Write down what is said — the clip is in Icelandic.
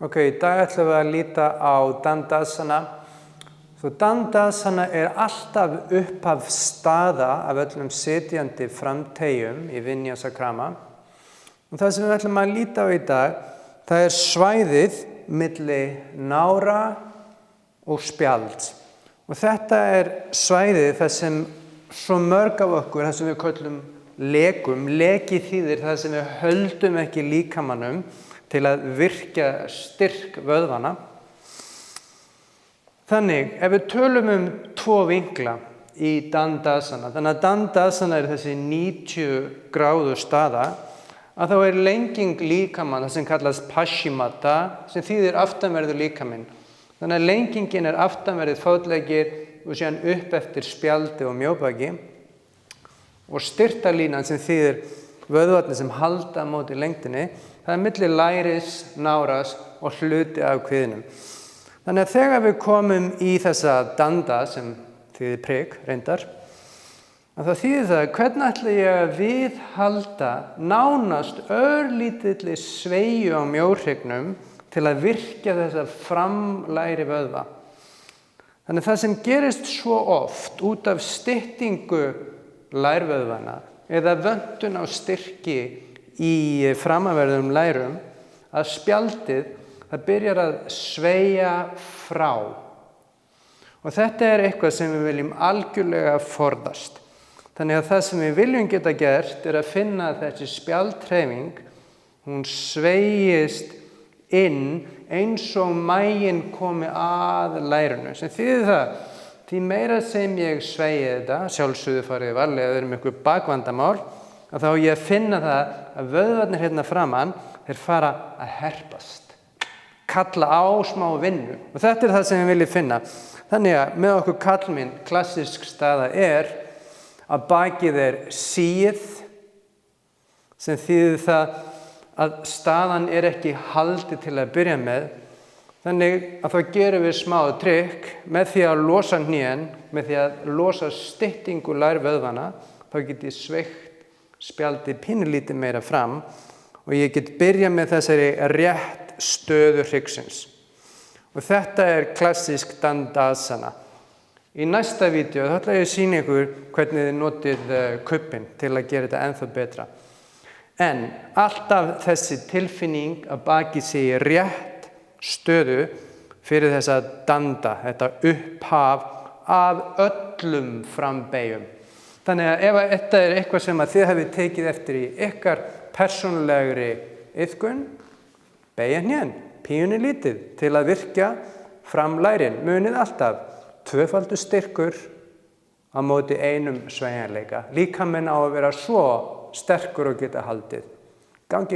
Ok, í dag ætlum við að líta á Dandasana. Svo Dandasana alltaf upphaf staða af öllum sitjandi framteyjum í Vinyasakrama. Og það sem við ætlum að líta á í dag, það svæðið milli nára og spjalds. Og þetta svæðið þar sem svo mörg af okkur, það sem við köllum lekum, leki þýðir það sem við höldum ekki líkamanum til að virkja styrk vöðvana. Þannig, ef við tölum tvo vinkla í Dandasana, þannig að Dandasana þessi 90 gráðu staða, að þá lenging líkamann, það sem kallast Paschimata, sem þýðir aftanverður líkaminn. Þannig að lengingin aftanverðir fótleggir og síðan upp eftir spjaldi og mjóbaki. Og styrtalínan sem þýðir vöðvarnir sem halda á móti lengdinni, það milli læris, náras og hluti af kviðnum. Þannig að þegar við komum í þessa danda sem þýðir prik, reyndar, að það þýðir það hvernig ætla ég að viðhalda nánast örlítilli sveigju á mjóhryggnum til að virkja þessa framlæri vöðva. Þannig að það sem gerist svo oft út af styttingu lærvöðvana eða vöntun á styrki í framanverðum lærum, að spjaldið það byrjar að sveigja frá. Og þetta eitthvað sem við viljum algjörlega forðast. Þannig að það sem við viljum geta gert að finna að þessi spjaldhreyfing, hún sveigist inn eins og maginn komi að lærinu. Sem þýðir það, því meira sem ég sveigi þetta, sjálfsögðu farið varlega eða einhver bakvandamál, að þá ég finna það að vöðvarnir hérna framan, þeir fara að herpast, kalla á smá vinnu. Og þetta það sem við viljum finna. Þannig að með okkur kallminn, klassísk staða að bakið síð, sem þýðir það að staðan ekki haldið til að byrja með. Þannig að þá gerum við smá trikk með því að losa hnén, með því að losa styttingu lærvöðvana, þá get ég sveigt spjaldið pínulítið meira fram og ég get byrjað með þessari rétt stöðu hryggsins. Og þetta klassísk Dandasana. Í næsta vídeó þá ætla ég að sýna ykkur hvernig þið notið kubbinn til að gera þetta ennþá betra. En alltaf þessi tilfinning að bakið sé í rétt stöðu fyrir þessa danda, þetta upphaf af öllum frambeyjum. Þannig að ef þetta eitthvað sem að þið hafið tekið eftir í ykkar persónulegri iðkun, beygja hnén, pínu lítið til að virkja framlærin. Munið alltaf, tvöfaldur styrkur á móti einum sveigjanleika. Líkaminn á að vera svo sterkur og geta haldið. Gangi ykkur